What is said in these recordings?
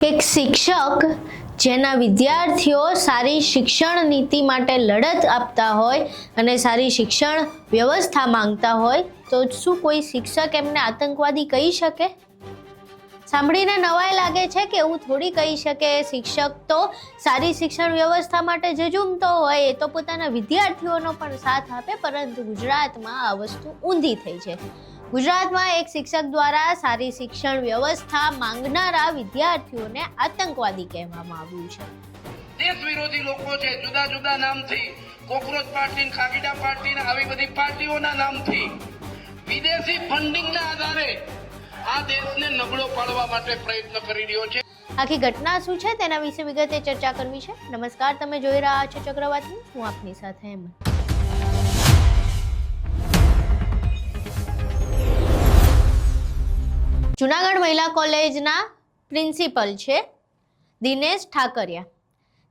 એક શિક્ષક જેના વિદ્યાર્થીઓ સારી શિક્ષણ નીતિ માટે લડત આપતા હોય અને સારી શિક્ષણ વ્યવસ્થા માંગતા હોય તો શું કોઈ શિક્ષક એમને આતંકવાદી કહી શકે? સાંભળીને નવાઈ લાગે છે કે એવું થોડી કહી શકે. શિક્ષક તો સારી શિક્ષણ વ્યવસ્થા માટે ઝઝૂમતો હોય, એ તો પોતાના વિદ્યાર્થીઓનો પણ સાથ આપે, પરંતુ ગુજરાતમાં આ વસ્તુ ઊંધી થઈ છે. ગુજરાતમાં એક શિક્ષક દ્વારા સારી શિક્ષણ વ્યવસ્થા માંગનારા વિદ્યાર્થીઓને આતંકવાદી કહેવામાં આવ્યું છે. દેશ વિરોધી લોકો છે, જુદા જુદા નામથી, કોકરોચ પાર્ટી, ખાગીડા પાર્ટી, આવી બધી પાર્ટીઓના નામથી વિદેશી ફંડિંગના આધારે આ દેશને નબળો પાડવા માટે પ્રયત્ન કરી રહ્યો છે. આખી ઘટના શું છે તેના વિશે વિગતે ચર્ચા કરવી છે. નમસ્કાર, તમે જોઈ રહ્યા છો ચક્રવાત ન્યૂઝ. હું આપની સાથે હેમંત. જૂનાગઢ મહિલા કોલેજના પ્રિન્સિપલ છે દિનેશ ઠાકરિયા.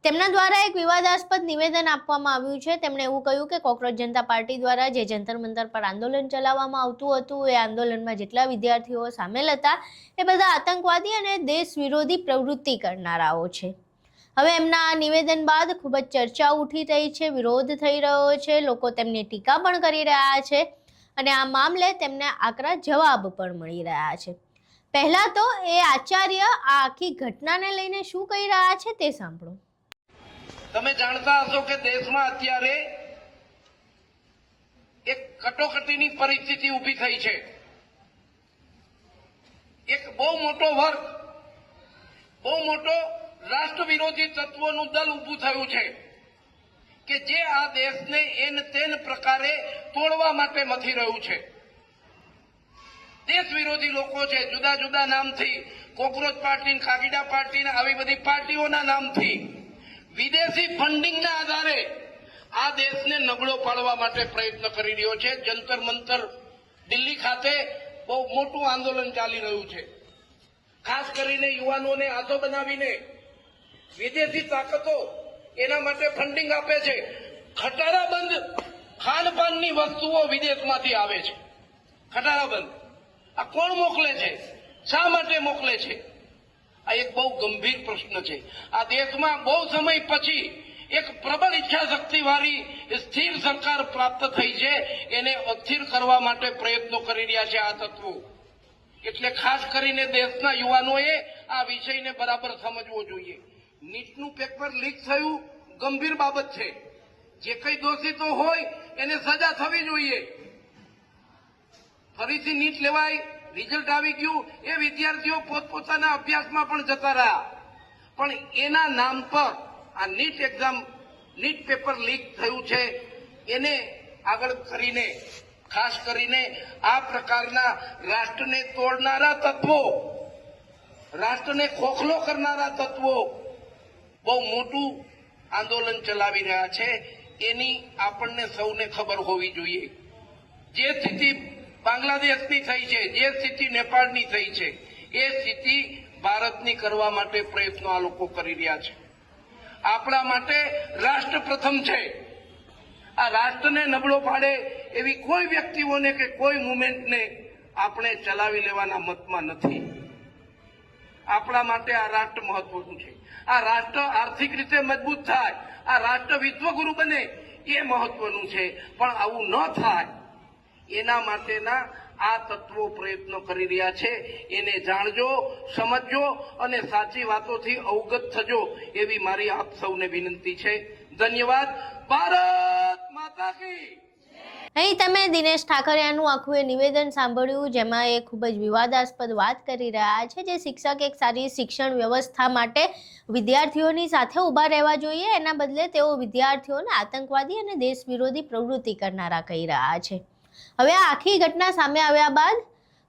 તેમના દ્વારા એક વિવાદાસ્પદ નિવેદન આપવામાં આવ્યું છે. તેમણે એવું કહ્યું કે કોકરોચ જનતા પાર્ટી દ્વારા જે જંતર મંતર પર આંદોલન ચલાવવામાં આવતું હતું, એ આંદોલનમાં જેટલા વિદ્યાર્થીઓ સામેલ હતા એ બધા આતંકવાદી અને દેશ વિરોધી પ્રવૃત્તિ કરનારાઓ છે. હવે એમના આ નિવેદન બાદ ખૂબ જ ચર્ચા ઉઠી રહી છે, વિરોધ થઈ રહ્યો છે, લોકો તેમની ટીકા પણ કરી રહ્યા છે અને આ મામલે તેમને આકરા જવાબ પણ મળી રહ્યા છે. પહેલા તો એ આચાર્ય આ આખી ઘટનાને લઈને શું કહી રહ્યા છે તે સાંભળો. તમે જાણતા હશો કે દેશમાં અત્યારે એક કટોકટીની પરિસ્થિતિ ઊભી થઈ છે. એક બહુ મોટો વર્ગ, બહુ મોટો રાષ્ટ્ર વિરોધી તત્વોનું દળ ઊભું થયું છે કે જે આ દેશને એન તેન પ્રકારે તોડવા માટે મથી રહ્યું છે. દેશ વિરોધી લોકો છે, જુદા જુદા નામથી, કોકરોચ પાર્ટી, ખાગીડા પાર્ટી, આવી બધી પાર્ટીઓના નામથી વિદેશી ફંડિંગના આધારે આ દેશને નબળો પાડવા માટે પ્રયત્ન કરી રહ્યો છે. જંતર મંતર દિલ્હી ખાતે બહુ મોટું આંદોલન ચાલી રહ્યું છે. ખાસ કરીને યુવાનોને હાથો બનાવીને વિદેશી તાકાતો એના માટે ફંડિંગ આપે છે. ખટારાબંધ ખાનપાનની વસ્તુઓ વિદેશમાંથી આવે છે. ખટારાબંધ આ કોણ મોકલે છે? શા માટે મોકલે છે? આ એક બહુ ગંભીર પ્રશ્ન છે. આ દેશમાં બહુ સમય પછી એક પ્રબળ ઈચ્છા શક્તિ વાળી સ્થિર સરકાર પ્રાપ્ત થઈ છે. એને અસ્થિર કરવા માટે પ્રયત્નો કરી રહ્યા છે આ તત્વો. એટલે ખાસ કરીને દેશના યુવાનોએ આ વિષયને બરાબર સમજવો જોઈએ. નીટનું પેપર લીક થયું ગંભીર બાબત છે. જે કઈ દોષિતો હોય એને સજા થવી જોઈએ. ફરીથી નીટ લેવાય, રિઝલ્ટ આવી ગયું, એ વિદ્યાર્થીઓ પોતપોતાના અભ્યાસમાં પણ જતા રહ્યા, પણ એના નામ પર આ NEET exam, NEET paper leak થયું છે એને આગળ કરીને ખાસ કરીને આ પ્રકારના રાષ્ટ્રને તોડનારા તત્વો, રાષ્ટ્રને ખોખલો કરનારા તત્વો બહુ મોટું આંદોલન ચલાવી રહ્યા છે. એની આપણને સૌને ખબર હોવી જોઈએ. જે સ્થિતિ બાંગ્લાદેશની થઈ છે, જે સ્થિતિ નેપાળની થઈ છે, એ સ્થિતિ ભારતની કરવા માટે પ્રયત્નો આ લોકો કરી રહ્યા છે. આપણા માટે રાષ્ટ્ર પ્રથમ છે. આ રાષ્ટ્રને નબળો પાડે એવી કોઈ વ્યક્તિઓને કે કોઈ મુવમેન્ટને આપણે ચલાવી લેવાના મતમાં નથી. આપણા માટે આ રાષ્ટ્ર મહત્વનું છે. આ રાષ્ટ્ર આર્થિક રીતે મજબૂત થાય, આ રાષ્ટ્ર વિશ્વગુરુ બને, એ મહત્વનું છે. પણ આવું ન થાય એના માટેના આ તત્વો પ્રયત્નો કરી રહ્યા છે. એને જાણજો, સમજજો અને સાચી વાતોથી અવગત થજો એવી મારી આપ સૌને વિનંતી છે. ધન્યવાદ. ભારત માતા કી. અહીં તમે દિનેશ ઠાકરિયાનું આખું એ નિવેદન સાંભળ્યું, જેમાં એ ખૂબ જ વિવાદાસ્પદ વાત કરી રહ્યા છે. જે શિક્ષક એક સારી શિક્ષણ વ્યવસ્થા માટે વિદ્યાર્થીઓની સાથે ઊભા રહેવા જોઈએ, એના બદલે તેઓ વિદ્યાર્થીઓને આતંકવાદી અને દેશ વિરોધી પ્રવૃત્તિ કરનારા કહી રહ્યા છે. હવે આ આખી ઘટના સામે આવ્યા બાદ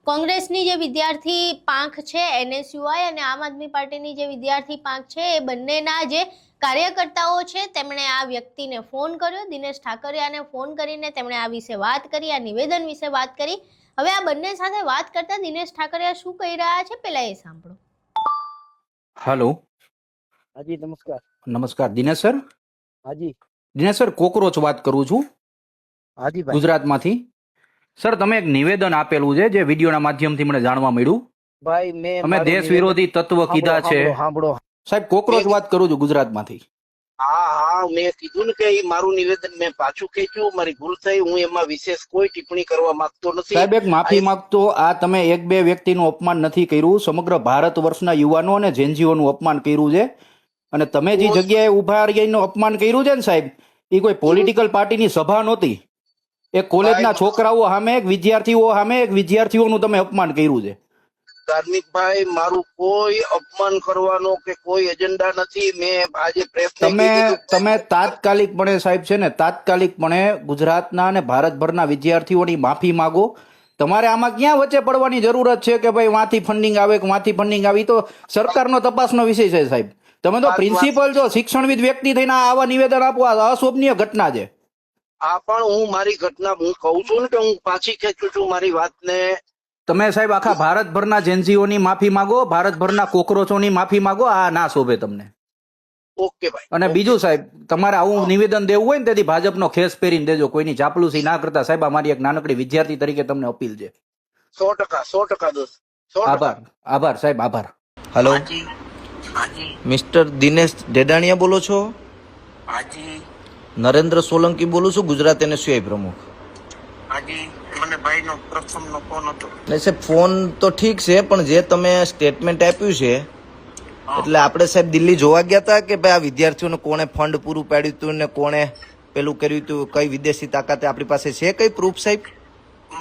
કોંગ્રેસની જે વિદ્યાર્થી પાંખ છે NSUI અને આમ આદમી પાર્ટીની જે વિદ્યાર્થી પાંખ છે, એ બંનેના જે કાર્યકર્તાઓ છે તેમણે આ વ્યક્તિને ફોન કર્યો, દિનેશ ઠાકરિયાને ફોન કરીને તેમણે આ વિશે વાત કરી, આ નિવેદન વિશે વાત કરી. હવે આ બંને સાથે વાત કરતા દિનેશ ઠાકરિયા શું કહી રહ્યા છે પેલા એ સાંભળો. હેલો. હાજી નમસ્કાર. નમસ્કાર દિનેશ સર. હાજી. દિનેશ સર, કોકરોચ વાત કરું છું હાજી ભાઈ. ગુજરાતમાંથી. સર, તમે એક નિવેદન આપેલું છે જે વિડીયોના માધ્યમથી મને જાણવા મળ્યું ભાઈ મેં અમે મારું દેશ નિવેદન- વિરોધી તત્વ કીધા છે સાંભળો, સાંભળો. સાહેબ કોકરોચ વાત કરું છું ગુજરાતમાંથી. હા મેં કીધું ને કે ઈ મારું નિવેદન મેં પાછું ખેંચ્યું, મારી ભૂલ થઈ, હું એમાં વિશેષ કોઈ ટિપ્પણી કરવા માંગતો નથી. સાહેબ એક માફી માંગતો, આ તમે એક બે વ્યક્તિનું અપમાન નથી કર્યું, સમગ્ર ભારત વર્ષના યુવાનો અને જેનજીઓનું અપમાન કર્યું છે. અને તમે જે જગ્યાએ ઉભા રહીને અપમાન કર્યું છે ને સાહેબ, એ કોઈ પોલિટિકલ પાર્ટીની સભા નહોતી. એક કોલેજના છોકરાઓ સામે, એક વિદ્યાર્થીઓ સામે, એક વિદ્યાર્થીઓનું તમે અપમાન કર્યું છે. ધાર્મિકભાઈ, મારું કોઈ અપમાન કરવાનો કે કોઈ એજન્ડા નથી. મેં આજે પ્રેસ તમે તાત્કાલિકપણે સાહેબ છે ને, તાત્કાલિકપણે ગુજરાતના અને ભારતભરના વિદ્યાર્થીઓની માફી માંગો. તમારે આમાં ક્યાં વચ્ચે પડવાની જરૂરત છે કે ભાઈ વાંથી ફંડિંગ આવે કે વાંથી ફંડિંગ આવી? તો સરકારનો તપાસનો વિષય છે સાહેબ. તમે તો પ્રિન્સિપલ છો, શિક્ષણવિદ વ્યક્તિ થઈને આવા નિવેદન આપો, આ અશોભનીય ઘટના છે. આ પણ હું મારી ઘટના હું કહું છું ને કે હું પાછી ખેંચું છું મારી વાતને. તમે સાહેબ આખા ભારતભરના જેનજીઓની માફી માંગો, ભારતભરના કોકરોચોની માફી માંગો. આ ના શોભે તમને. ઓકે ભાઈ. અને બીજું સાહેબ, તમારે આવું નિવેદન દેવું હોય ને તેથી ભાજપનો ખેસ પહેરીને દેજો, કોઈની ચાપલુસી ના કરતા. સાહેબ અમારી એક નાનકડી વિદ્યાર્થી તરીકે તમને અપીલ છે. 100% દોસ્ત. 100%. આભાર, આભાર સાહેબ, આભાર. હેલો, હાજી હાજી મિસ્ટર દિનેશ ડેડાણીયા બોલો છો? હાજી નરેન્દ્ર સોલંકી બોલું છું, ગુજરાત એનએસયુઆઈ પ્રમુખ. હાજી. મને ભાઈનો પ્રથમનો ફોન હતો. નહીં સાહેબ, ફોન તો ઠીક છે, પણ જે તમે સ્ટેટમેન્ટ આપ્યું છે, એટલે આપણે સાહેબ દિલ્હી જોવા ગયા હતા કે ભાઈ આ વિદ્યાર્થીઓને કોણે ફંડ પૂરું પાડ્યું હતું ને કોણે પેલું કર્યું હતું, કઈ વિદેશી તાકાતે આપણી પાસે છે કઈ પ્રૂફ સાહેબ?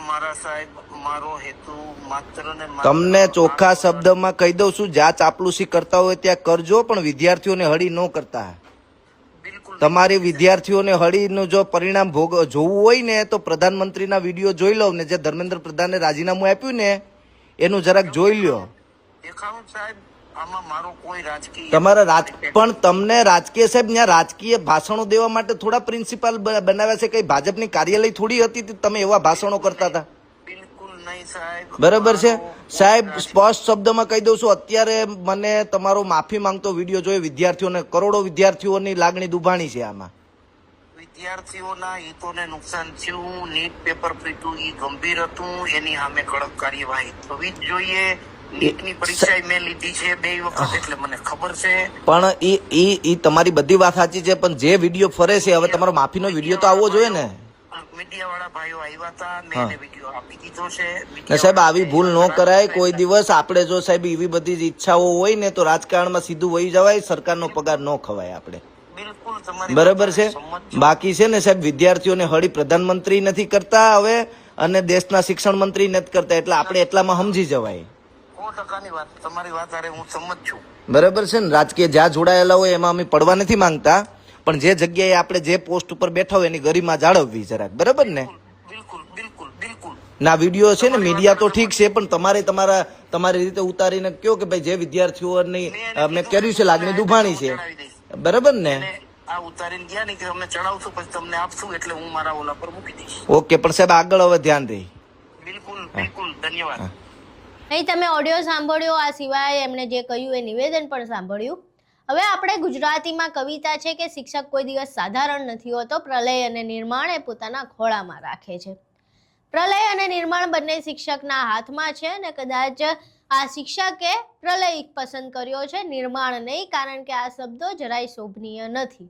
મારા સાહેબ, મારો હેતુ માત્ર ને તમને ચોખ્ખા શબ્દમાં કહી દઉં છું, જ્યાં ચાપલુસી કરતા હોય ત્યાં કરજો, પણ વિદ્યાર્થીઓને હળી ન કરતા. બિલકુલ તમારી વિદ્યાર્થીઓને હળીનું જો પરિણામ જોવું હોય ને તો પ્રધાનમંત્રીના વિડીયો જોઈ લો ને, જે ધર્મેન્દ્ર પ્રધાને રાજીનામું આપ્યું ને એનું જરાક જોઈ લ્યો. દેખાડું સાહેબ, આમાં મારો કોઈ રાજકીય તમારા પણ તમને રાજકીય સાહેબ ત્યાં રાજકીય ભાષણો દેવા માટે થોડા પ્રિન્સિપાલ બનાવ્યા છે, કઈ ભાજપની કાર્યાલય થોડી હતી તમે એવા ભાષણો કરતા હતા? બિલકુલ નહીં સાહેબ. બરાબર છે સાહેબ, સ્પષ્ટ શબ્દમાં કહી દઉં છું, અત્યારે મને તમારો માફી માંગતો વિડીયો જોયો. વિદ્યાર્થીઓને, કરોડો વિદ્યાર્થીઓની લાગણી દુભાણી છે આમાં. વિદ્યાર્થીઓના હિતોને નુકસાન થયું, નીટ પેપર ફૂટ્યું, એ ગંભીર હતું, એની સામે કડક કાર્યવાહી થવી જ જોઈએ. નીટની પરીક્ષા મેં લીધી છે 2 વખત, એટલે મને ખબર છે. પણ એ તમારી બધી વાત સાચી છે, પણ જે વિડીયો ફરે છે, હવે તમારો માફીનો વિડીયો તો આવવો જોઈએ ને. મીડિયા વાળા ભાઈઓ આવ્યા હતા, મેં એને વિડીયો આપી દીધો છે. ને સાહેબ આવી ભૂલ ન કરાય કોઈ દિવસ. આપણે જો સાહેબ એવી બધી જ ઈચ્છાઓ હોય ને તો રાજકારણમાં સીધું વહી જવાય, સરકારનો પગાર ન ખવાય આપણે. બિલકુલ તમારી બરાબર છે. સમજ છું. બાકી છે ને સાહેબ, વિદ્યાર્થીઓને હળી પ્રધાનમંત્રી નથી કરતા હવે, અને દેશના શિક્ષણ મંત્રી નથી કરતા, એટલે આપણે એટલામાં સમજી જવાય. 100%ની વાત, તમારી વાત હારે હું સમજ છું. બરાબર છે ને. રાજકીય જ્યાં જોડાયેલા હોય એમાં અમે પડવા નથી માંગતા, પણ જે જગ્યાએ આપણે જે પોસ્ટ ઉપર બેઠા હોય એની ગરિમા જાળવવી જરાક. બરાબર ને? બિલકુલ બિલકુલ બિલકુલ. ના વિડીયો છે ને, મીડિયા તો ઠીક છે, પણ તમારે તમારી રીતે ઉતારીને કયો કે ભાઈ જે વિદ્યાર્થીઓની મેં કર્યું છે લાગણી દુભાણી છે. બરાબર ને? આ ઉતારીને ગયા ને કે અમે ચડાવશું પછી તમને આપશું, એટલે હું મારા ઓલા પર મૂકી દઈશ. ઓકે, પણ સાહેબ આગળ હવે ધ્યાન રહી. બિલકુલ બિલકુલ. ધન્યવાદ. અહીં તમે ઓડિયો સાંભળ્યો, આ સિવાય એમણે જે કહ્યું એ નિવેદન પણ સાંભળ્યું. હવે આપણે ગુજરાતીમાં કવિતા છે કે શિક્ષક કોઈ દિવસ સાધારણ નથી હોતો, પ્રલય અને નિર્માણ એ પોતાના ખોળામાં રાખે છે. પ્રલય અને નિર્માણ બંને શિક્ષકના હાથમાં છે, અને કદાચ આ શિક્ષકે પ્રલય પસંદ કર્યો છે, નિર્માણ નહીં, કારણ કે આ શબ્દો જરાય શોભનીય નથી.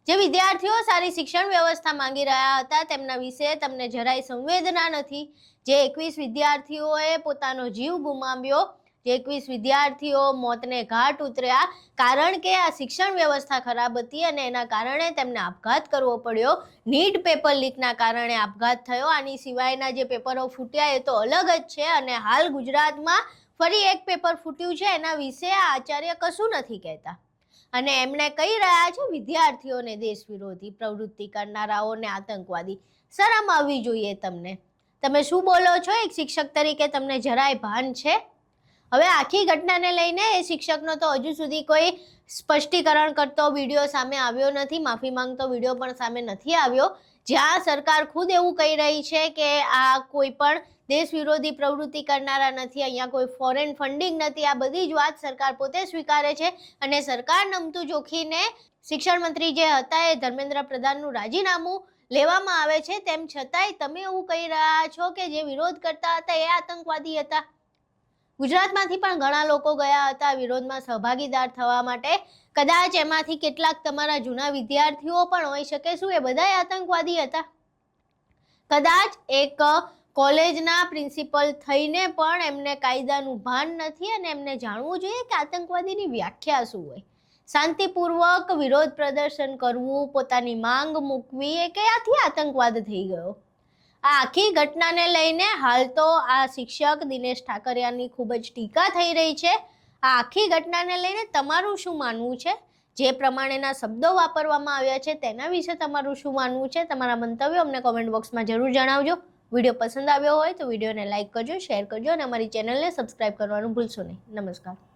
જે વિદ્યાર્થીઓ સારી શિક્ષણ વ્યવસ્થા માંગી રહ્યા હતા તેમના વિશે તમને જરાય સંવેદના નથી. જે 21 વિદ્યાર્થીઓએ પોતાનો જીવ ગુમાવ્યો, જે 21 વિદ્યાર્થીઓ મોતને ઘાટ ઉતર્યા કારણ કે આ શિક્ષણ વ્યવસ્થા ખરાબ હતી અને એના કારણે તેમને આપઘાત કરવો પડ્યો. નીટ પેપર લીકના કારણે આપઘાત થયો. આની સિવાયના જે પેપરો ફૂટ્યા એ તો અલગ જ છે, અને હાલ ગુજરાતમાં ફરી એક પેપર ફૂટ્યું છે, એના વિશે આ આચાર્ય કશું નથી કહેતા, અને એમણે કહી રહ્યા છે વિદ્યાર્થીઓને દેશ વિરોધી પ્રવૃત્તિ કરનારાઓને આતંકવાદી. શરમ આવવી જોઈએ તમને. તમે શું બોલો છો? એક શિક્ષક તરીકે તમને જરાય ભાન છે? હવે આખી ઘટનાને લઈને એ શિક્ષકનો તો હજુ સુધી કોઈ સ્પષ્ટીકરણ કરતો વિડીયો સામે આવ્યો નથી, માફી માંગતો વિડીયો પણ સામે નથી આવ્યો, જ્યાં સરકાર ખુદ એવું કહી રહી છે કે આ કોઈ પણ દેશ વિરોધી પ્રવૃત્તિ કરનારા નથી, અહીંયા કોઈ ફોરેન ફંડિંગ નથી. આ બધી જ વાત સરકાર પોતે સ્વીકારે છે, અને સરકાર નમતું જોખીને શિક્ષણ મંત્રી જે હતા એ ધર્મેન્દ્ર પ્રધાનનું રાજીનામું લેવામાં આવે છે, તેમ છતાંય તમે એવું કહી રહ્યા છો કે જે વિરોધ કરતા હતા એ આતંકવાદી હતા. ગુજરાતમાંથી પણ ઘણા લોકો ગયા હતા વિરોધમાં સહભાગીદાર થવા માટે. કદાચ એમાંથી કેટલાક તમારા જૂના વિદ્યાર્થીઓ પણ હોઈ શકે. શું એ બધાય આતંકવાદી હતા? કદાચ એક કોલેજના પ્રિન્સિપલ થઈને પણ એમને કાયદાનું ભાન નથી અને એમને જાણવું જોઈએ કે આતંકવાદીની વ્યાખ્યા શું હોય. શાંતિપૂર્વક વિરોધ પ્રદર્શન કરવું, પોતાની માંગ મૂકવી એ ક્યાંથી આતંકવાદ થઈ ગયો? આ આખી ઘટનાને લઈને હાલ તો આ શિક્ષક દિનેશ ઠાકરિયાની ખૂબ જ ટીકા થઈ રહી છે. આ આખી ઘટનાને લઈને તમારું શું માનવું છે? જે પ્રમાણેના શબ્દો વાપરવામાં આવ્યા છે તેના વિશે તમારું શું માનવું છે? તમારા મંતવ્યો અમને કોમેન્ટ બોક્સમાં જરૂર જણાવજો. વિડીયો પસંદ આવ્યો હોય તો વિડીયોને લાઇક કરજો, શેર કરજો અને અમારી ચેનલને સબસ્ક્રાઇબ કરવાનું ભૂલશો નહીં. નમસ્કાર.